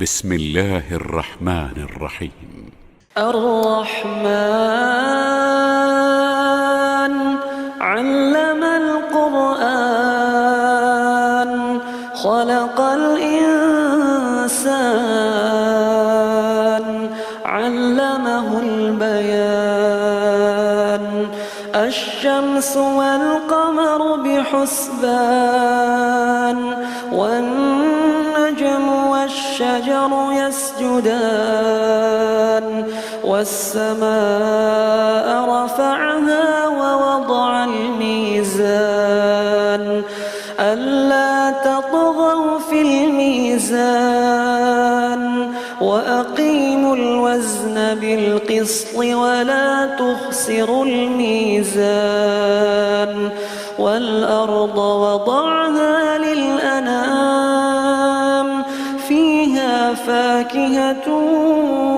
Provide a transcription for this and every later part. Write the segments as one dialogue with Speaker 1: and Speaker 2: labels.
Speaker 1: بسم الله الرحمن الرحيم.
Speaker 2: الرحمن علم القرآن خلق الإنسان علمه البيان الشمس والقمر بحسبان والنجم والشجر يسجدان والسماء رفعها ووضع الميزان ألا تطغوا في الميزان وأقيموا الوزن بالقسط ولا تخسروا الميزان والأرض وضعها للأنام فيها فاكهة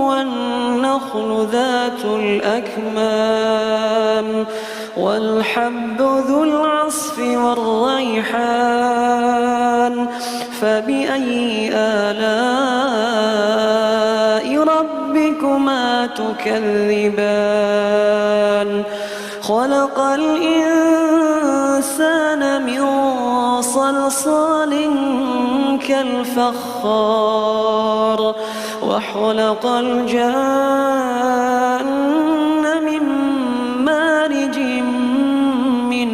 Speaker 2: والنخل ذات الأكمام والحب ذو العصف والريحان فبأي آلاء ربكما تكذبان خلق الإنسان من صلصال كالفخار وخلق الجان من مارج من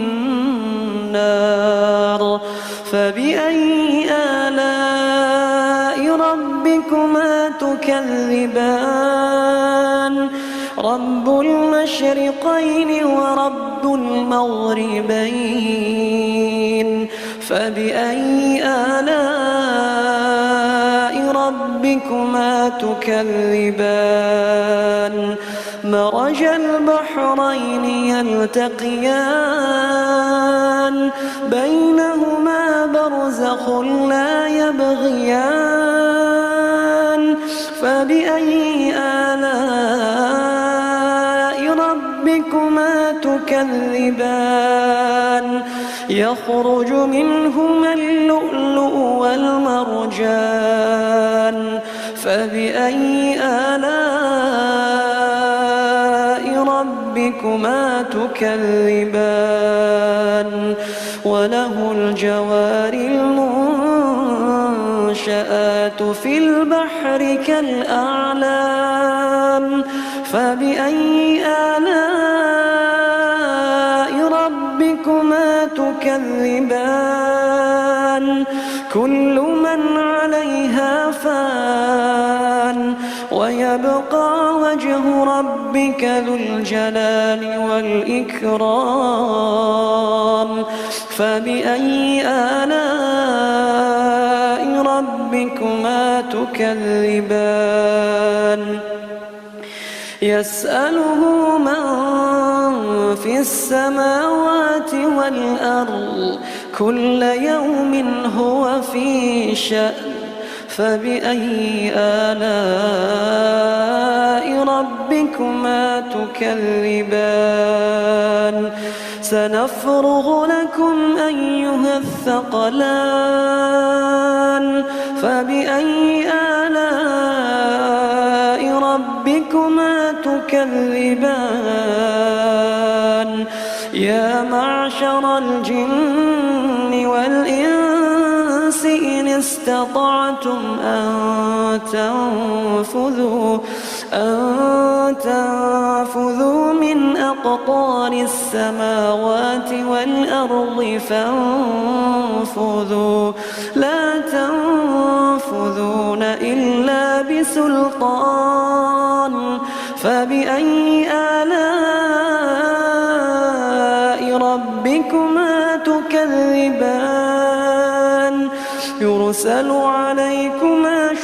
Speaker 2: نار فبأي آلاء ربكما تكذبان رب المشرقين ورب المغربين فبأي آلاء ربكما تكذبان مرج البحرين يلتقيان بينهما برزخ لا يبغيان فبأي آلاء ربكما تكذبان يخرج منهما اللؤلؤ والمرجان فبأي آلاء ربكما تكذبان وله الجوار المنشآت في البحر كالأعلام فبأي آلاء ربكما تكذبان كل من عليها فان ويبقى وجه ربك ذو الجلال والإكرام فبأي آلاء ربكما تكذبان يسأله من في السماوات والأرض كل يوم هو في شأن فبأي آلاء ربكما تكذبان سنفرغ لكم أيها الثقلان فبأي آلاء ربكما تكذبان يا معشر الجن والإنس إن استطعتم أن تنفذوا من أقطار السماوات والأرض فانفذوا لا تنفذون إلا بسلطان فبأي آلاء ربكما تكذبان يرسل عليكما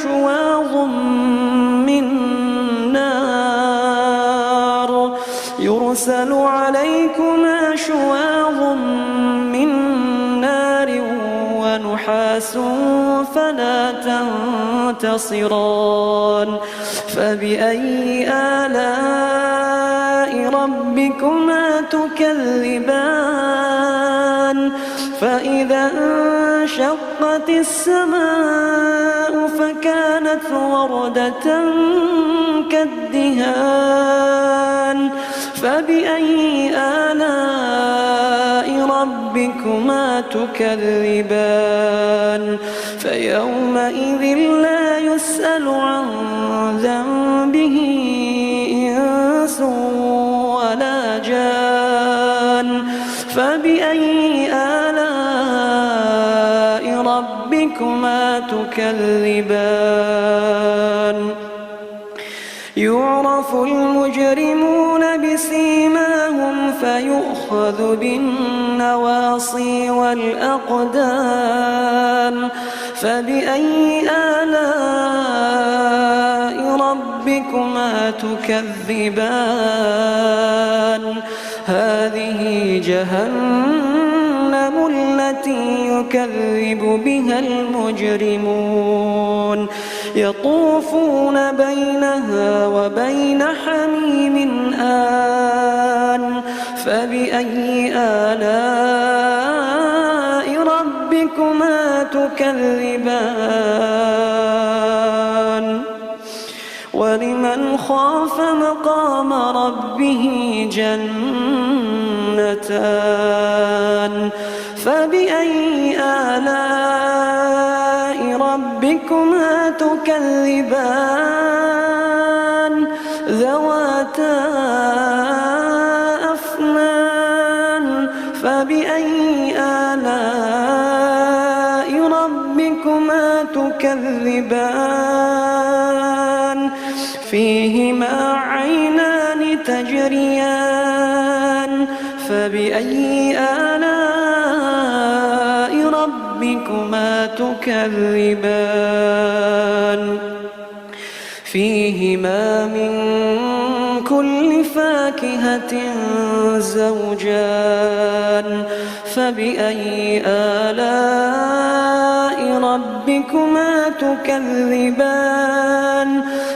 Speaker 2: شواظ من نار ونحاس فلا تنتصران فبأي آلاء ربكما تكذبان فإذا انشقت السماء فكانت وردة كالدهان فبأي آلاء ربكما تكذبان فيومئذ لا يسأل عن ذنبه إنس ولا جان فبأي آلاء ربكما تكذبان يعرف المجرمون بسيماهم فيؤخذ بالنواصي والأقدام فبأي آلاء ربكما تكذبان هذه جهنم التي يكذب بها المجرمون يطوفون بينها وبين حميم آن فبأي آلاء ربكما تكذبان ولمن خاف مقام ربه جنتان فبأي آلاء ربكما تكذبان ذواتا أفنان فبأي آلاء ربكما تكذبان فيهما عينان تجريان فبأي آلاء ربكما تكذبان فيهما من كل فاكهة زوجان فبأي آلاء ربكما تكذبان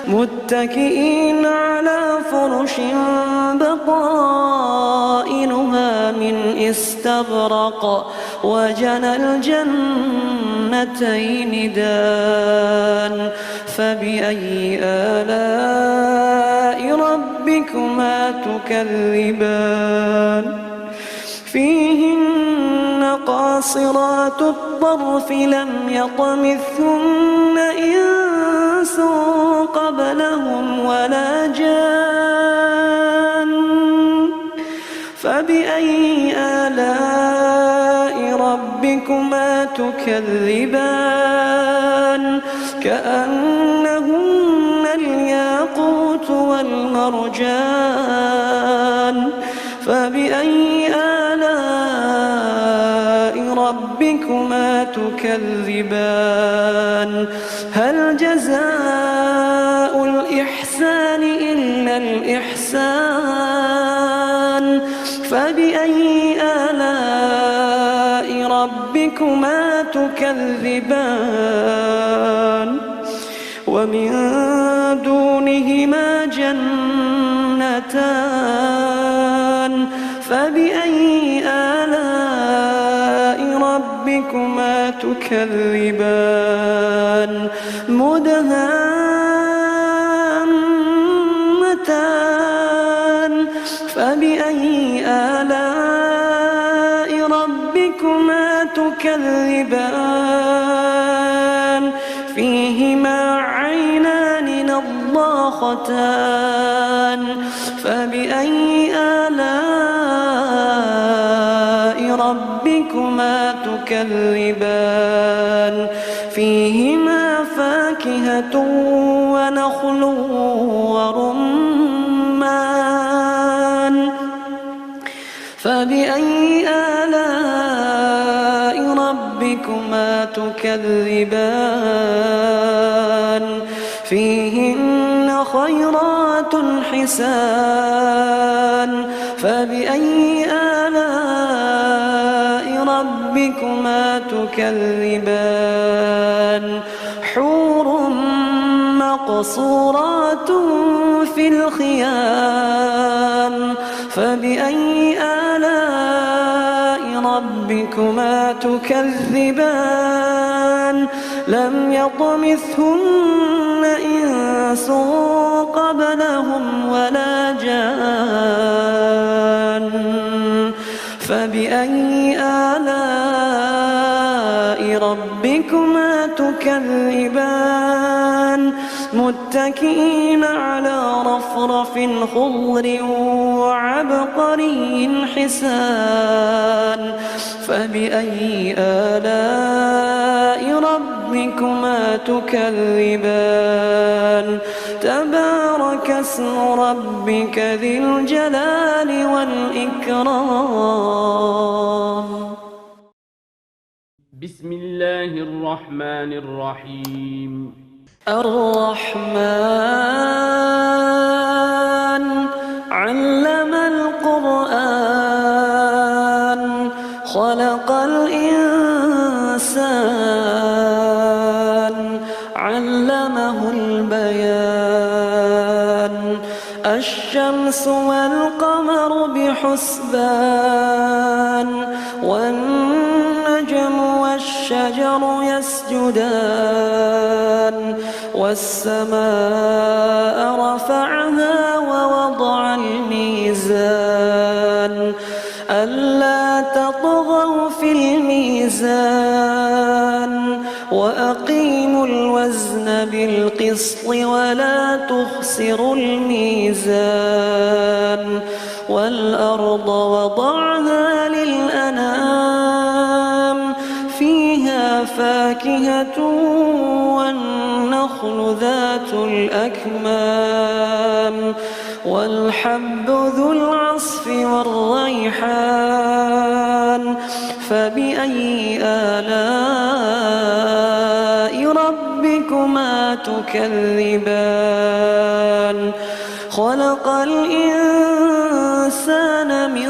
Speaker 2: متكئين على فرش بطائنها من استبرق وجنى الجنتين دان فبأي آلاء ربكما تكذبان فيهن قاصرات الطرف لم يطمثهن إنس قبلهم ولا جان فبأي آلاء ربكما تكذبان كأنهن الياقوت والمرجان فبأي آلاء ربكما تكذبان هل جزاء الإحسان إلا الإحسان فبأي آلاء ربكما تكذبان ومن دونهما جنتان فبأي آلاء ربكما تكذبان مدهامتان فبأي آلاء ربكما تكذبان فيهما عينان نضاختان فبأي آلاء ربكما تكذبان فيهما فاكهة ونخل ورمان فبأي آلاء ربكما تكذبان فيهن خيرات حسان فبأي آلاء ربكما تكذبان حور مقصورات في الخيام فبأي آلاء ربكما تكذبان لم يطمثهن إنس قبلهم ولا جان فبأي آلاء ربكما تكذبان متكئين على رفرف خضر وعبقري حسان فبأي آلاء ربكما تكذبان تبارك اسم ربك ذي الجلال والإكرام.
Speaker 3: بسم الله الرحمن الرحيم.
Speaker 2: الرحمن علم القرآن خلق الإنسان علمه البيان الشمس والقمر بحسبان والنجم والشجر يسجدان والسماء رفعها ووضع الميزان ألا تطغوا في الميزان وأقيموا الوزن بالقسط ولا تخسروا الميزان والأرض وضعها للأنام فيها فاكهة والنخل ذات الأكمام والحب ذو العصف والريحان فبأي آلاء ربكما تكذبان خلق الإنسان من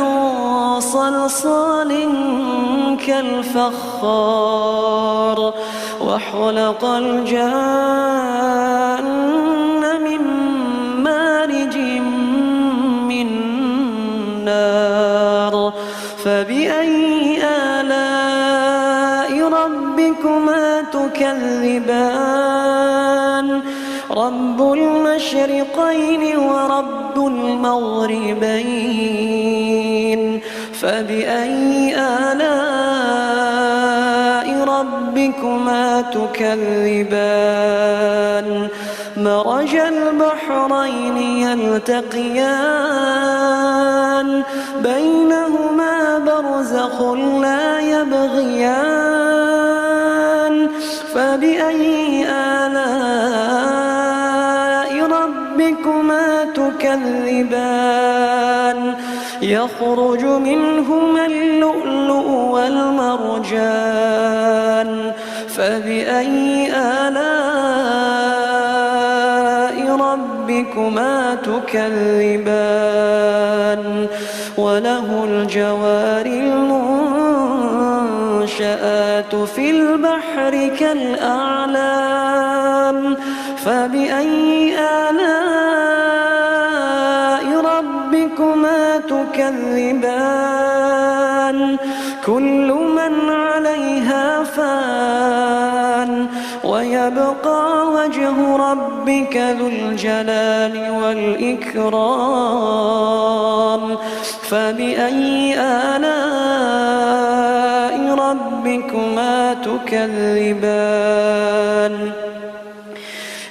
Speaker 2: صلصال كالفخار وخلق الجان من مارج من نار فبأي آلاء ربكما تكذبان رب المشرقين ورب المغربين فبأي آلاء ربكما تكذبان مرج البحرين يلتقيان بينهما برزخ لا يبغيان فبأي آلاء ربكما تكذبان يخرج منهما اللؤلؤ والمرجان فبأي آلاء ربكما تكذبان وله الجوار المنشآت في البحر كالأعلام فبأي آلاء ربكما تكذبان كل من عليها فان ويبقى وجه ربك ذو الجلال والإكرام فبأي آلاء ربكما تكذبان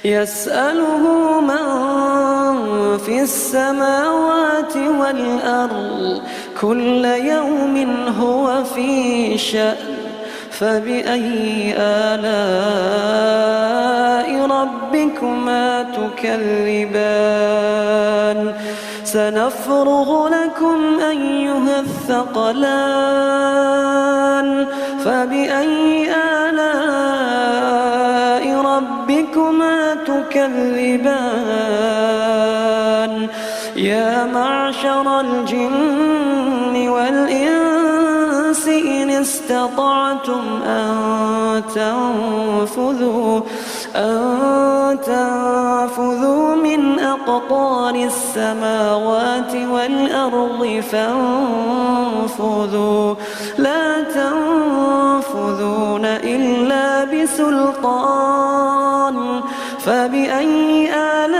Speaker 2: يسأله من في السماوات والأرض كل يوم هو في شأن فبأي آلاء ربكما تكذبان سنفرغ لكم أيها الثقلان فبأي آلاء ربكما تكذبان يا معشر الجن والإنس إن استطعتم أن تنفذوا من أقطار السماوات والأرض فانفذوا لا تنفذون إلا بسلطان فبأي آلاء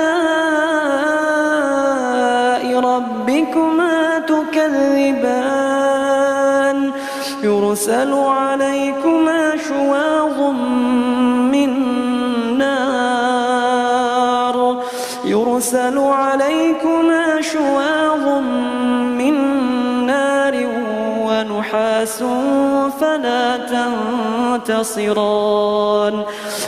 Speaker 2: ربكما تكذبان يرسل عليكما شواظ من نار ونحاس فلا تنتصران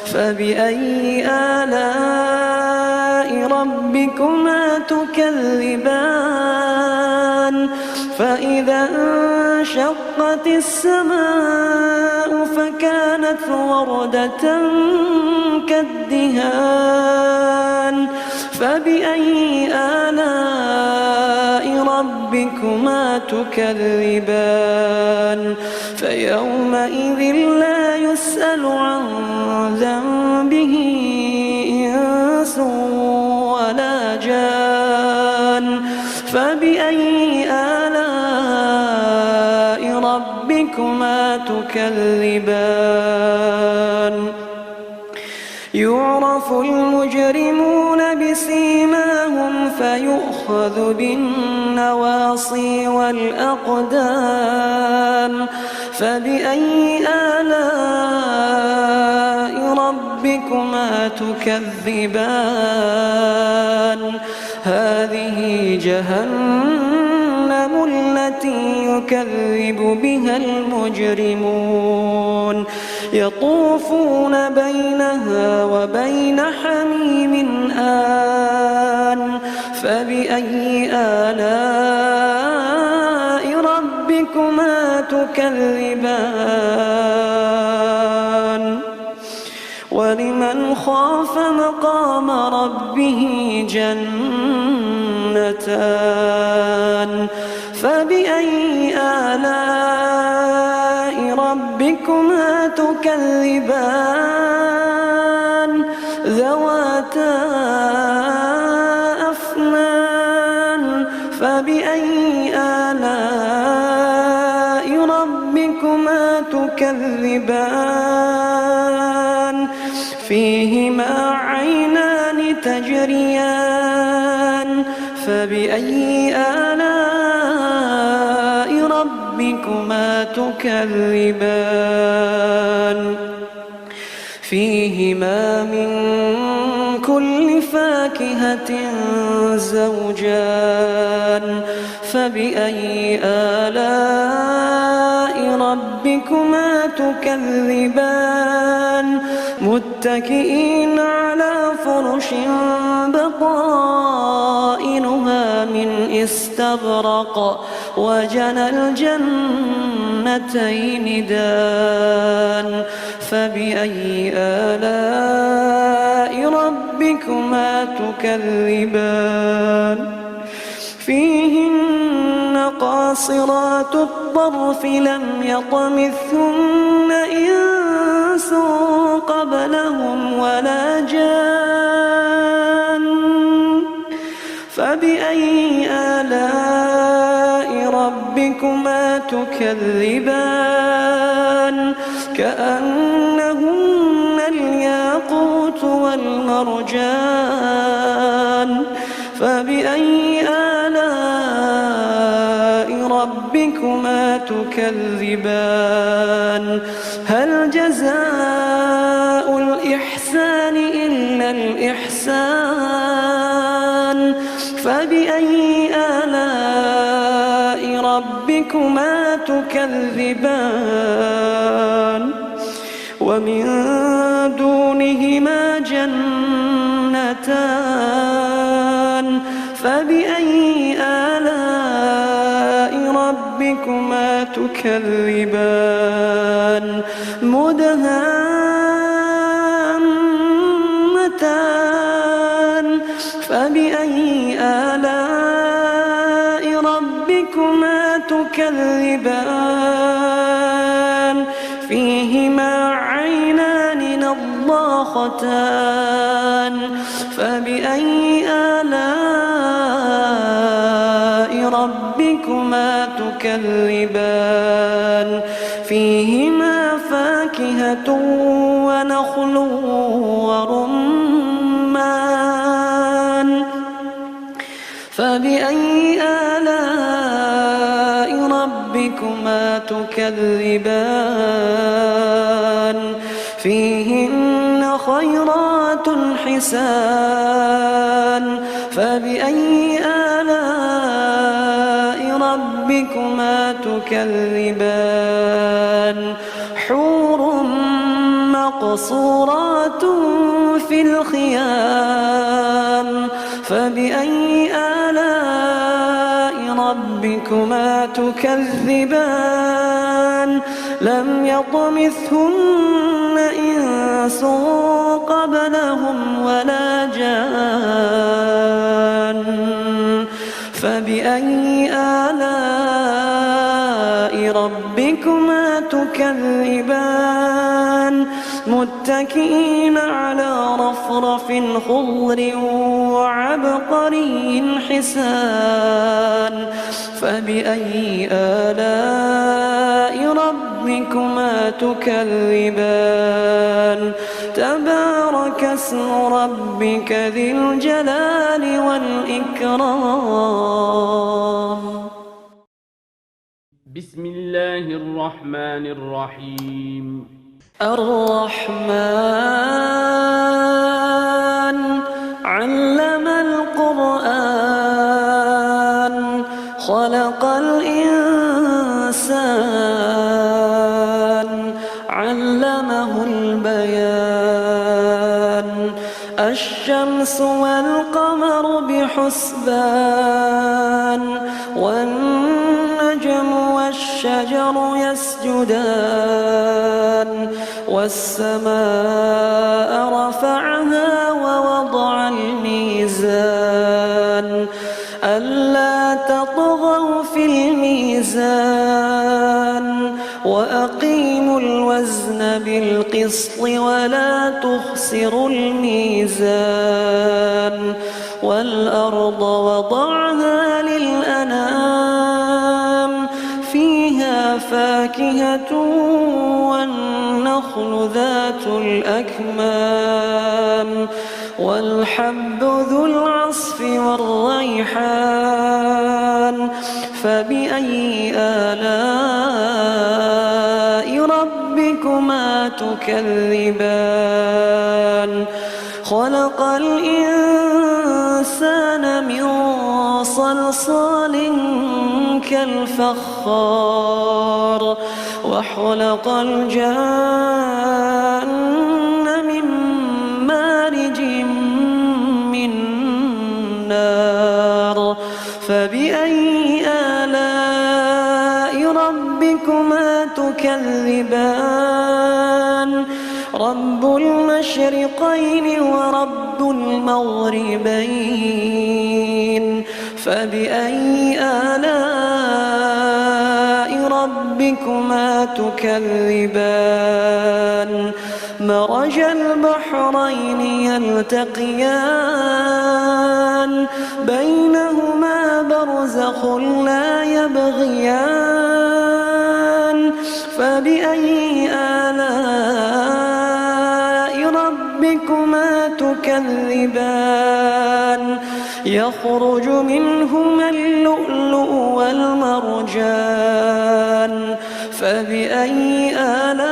Speaker 2: فبأي آلاء ربكما تكذبان فإذا انشقت السماء فكانت وردة كالدهان فبأي آلاء ربكما تكذبان فيومئذ لا يسأل عن ذنبه إنس ولا جان فبأي آلاء ربكما تكذبان يعرف المجرمون بسيماهم فيؤخذ بالنواصي والأقدام فبأي آلاء ربكما تكذبان هذه جهنم التي يكذب بها المجرمون يطوفون بينها وبين حميم آن فبأي آلاء ربكما تكذبان ولمن خاف مقام ربه جنتان فبأي آلاء ربكما تكذبان ذواتا أفنان فبأي آلاء ربكما تكذبان فيهما عينان تجريان فبأي آلاء ربكما تكذبان فيهما من كل فاكهة زوجان فبأي آلاء ربكما تكذبان متكئين على فرش بطائنها من استبرق وجنى الجنتين دان فبأي آلاء ربكما تكذبان فيهن قاصرات الطرف لم يطمثهن إنس قبلهم ولا جان فبأي آلاء ربكما تكذبان كأنهن الياقوت والمرجان فبأي آلاء ربكما تكذبان هل جزاء الإحسان إلا الإحسان فبأي آلاء ربكما تكذبان ومن دونهما جنتان فبأي آلاء ربكما تكذبان مدهامتان فبأي آلاء ربكما تكذبان فيهما عينان نضاختان فبأي آلاء ربكما تكذبان فيهما فاكهة ونخل ورمان فبأي آلاء ربكما تكذبان فيهن خيرات حسان فبأي آلاء ربكما تكذبان حور مقصورات في الخيام فبأي آلاء ربكما تكذبان لم يطمثهن إنس قبلهم ولا جان فبأي آلاء ربكما تكذبان متكئين على رفرف خضر وعبقري حسان فبأي آلاء ربكما تكذبان تبارك اسم ربك ذي الجلال والإكرام
Speaker 3: بسم الله الرحمن الرحيم
Speaker 2: الرحمن علم القرآن خلق الإنسان علمه البيان الشمس والقمر بحسبان والنجم والشجر يسجدان والسماء رفعها ووضع الميزان ألا تطغوا في الميزان وأقيموا الوزن بالقسط ولا تخسروا الميزان والأرض وضعها للأنام فيها فاكهة والنخل ذات الأكمام والحب ذو العصف والريحان فبأي آلاء ربكما تكذبان خلق الإنسان من صلصال كالفخار وخلق الجان من مارج من نار فبأي آلاء ربكما تكذبان رب المشرقين ورب المغربين فبأي آلاء ربكما تكذبان مرج البحرين يلتقيان بينهما برزخ لا يبغيان فبأي آلاء ربكما تكذبان يخرج منهما اللؤلؤ والمرجان فبأي آلاء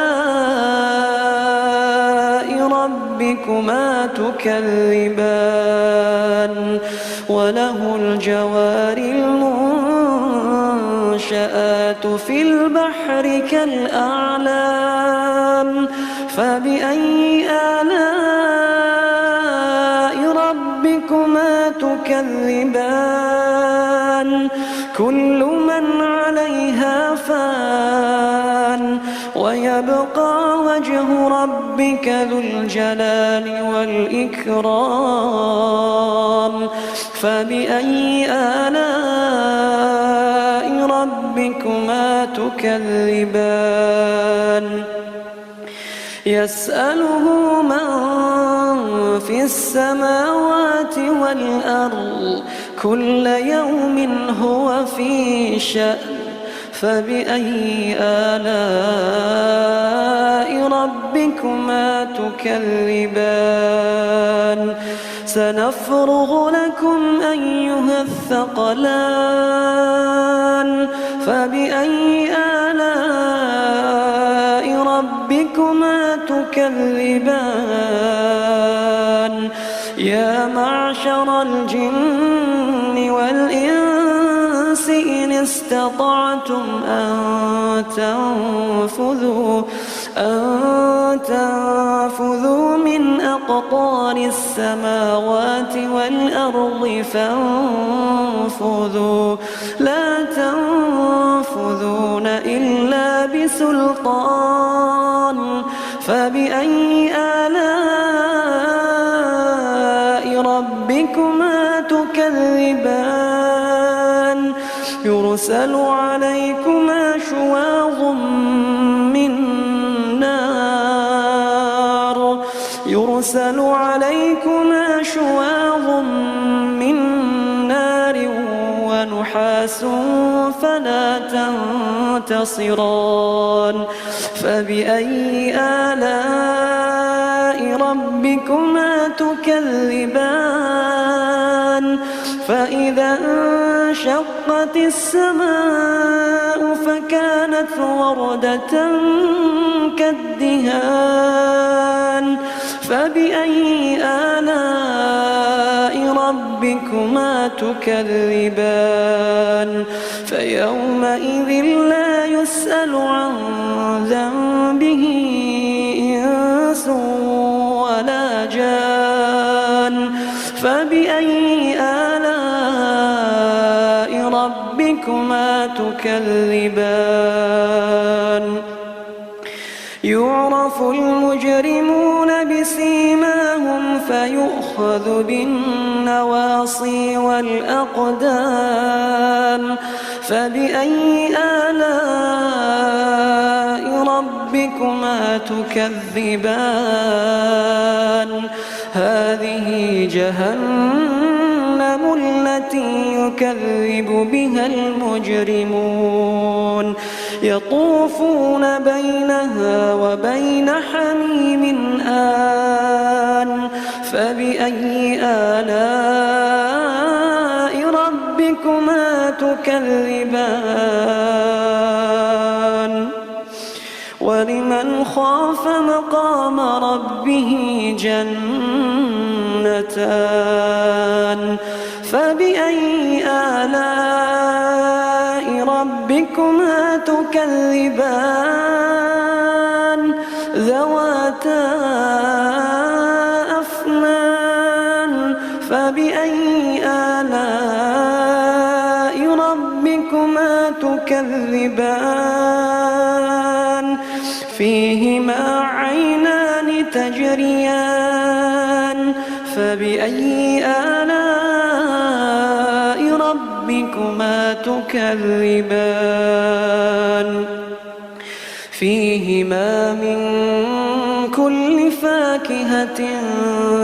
Speaker 2: ربكما تكذبان وله الجوار المنشآت في البحر كالأعلام فبأي آلاء ربكما تكذبان كل من عليها فان ويبقى وجه ربك ذو الجلال والإكرام فبأي آلاء ربكما تكذبان يسأله من في السماوات والأرض كل يوم هو في شأن فبأي آلاء ربكما تكذبان سنفرغ لكم أيها الثقلان فبأي آلاء ربكما تكذبان يا معشر الجن والإنس إن استطعتم أن تنفذوا من أقطار السماوات والأرض فانفذوا لا تنفذون إلا بسلطان فبأي آلاء ربكما تكذبان يرسل عليكما شواظ من نار ونحاس فلا تنتصران فبأي آلاء ربكما تكذبان فإذا انشقت السماء فكانت وردة كالدهان فبأي آلاء ربكما تكذبان فيومئذ لا يسأل عن ذنبه إنس ولا جان فبأي آلاء ربكما تكذبان يعرف المجرمون بسيماهم فيؤخذ بالنواصي والأقدام فبأي آلاء ربكما تكذبان هذه جهنم التي يكذب بها المجرمون يطوفون بينها وبين حميم آن فبأي آلاء ربكما تكذبان ولمن خاف مقام ربه جنتان فبأي آلاء ربكما تكذبان ذواتا أفنان فبأي آلاء ربكما تكذبان فيهما عينان تجريان فبأي آلاء ربكما تكذبان فيهما من كل فاكهة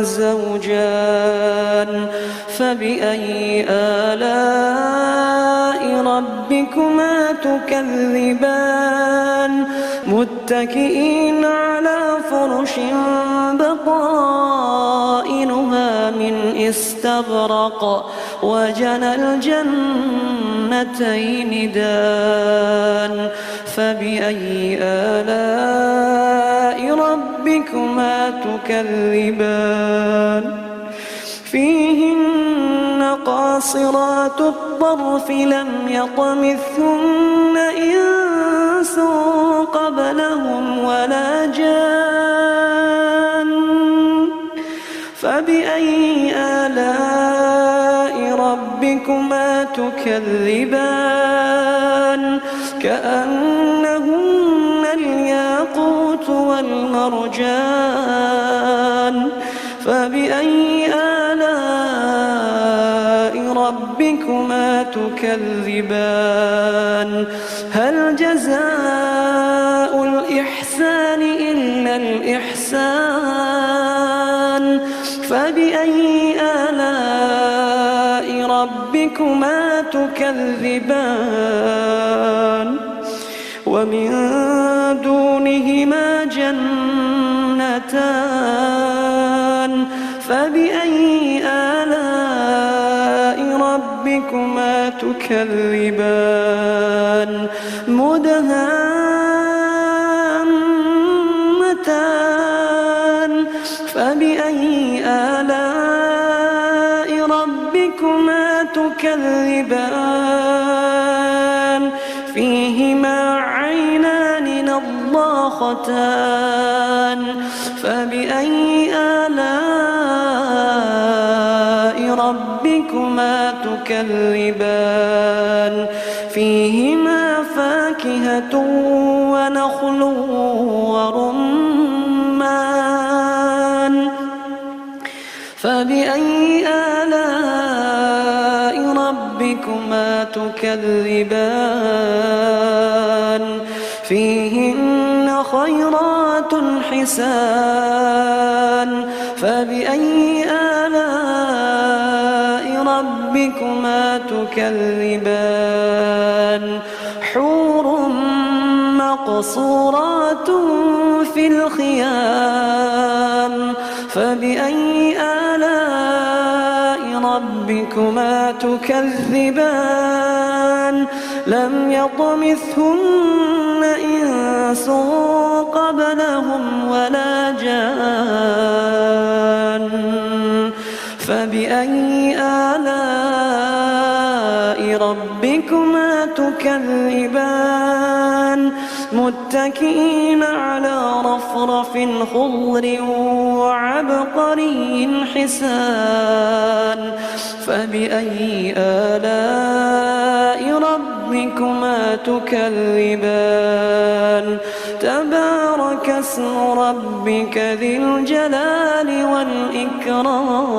Speaker 2: زوجان فبأي آلاء ربكما تكذبان متكئين على فرش بطائنها من استبرق وجنى الجنتين دان فبأي آلاء ربكما تكذبان فيهن قاصرات الطرف لم يطمثهن إنس قبلهم ولا جان فبأي آلاء ربكما تكذبان كأنهن الياقوت والمرجان فبأي آلاء ربكما تكذبان هل جزاء الإحسان إلا الإحسان فبأي آلاء ربكما ربكما تكذبان ومن دونهما جنتان فبأي آلاء ربكما تكذبان مدهامتان فبأي آلاء ربكما تكذبان فيهما عينان نضاختان فبأي آلاء ربكما تكذبان فيهما فاكهة ونخل ورمان فبأي آلاء ربكما تكذبان فيهن خيرات حسان فبأي آلاء ربكما تكذبان حور مقصورات في الخيام فبأي آلاء ربكما تكذبان لم يطمثهن إنس قبلهم ولا جان فبأي آلاء ربكما تكذبان متكئين على رفرف خضر وعبقري حسان فبأي آلاء ربكما تكذبان تبارك اسم ربك ذي الجلال والإكرام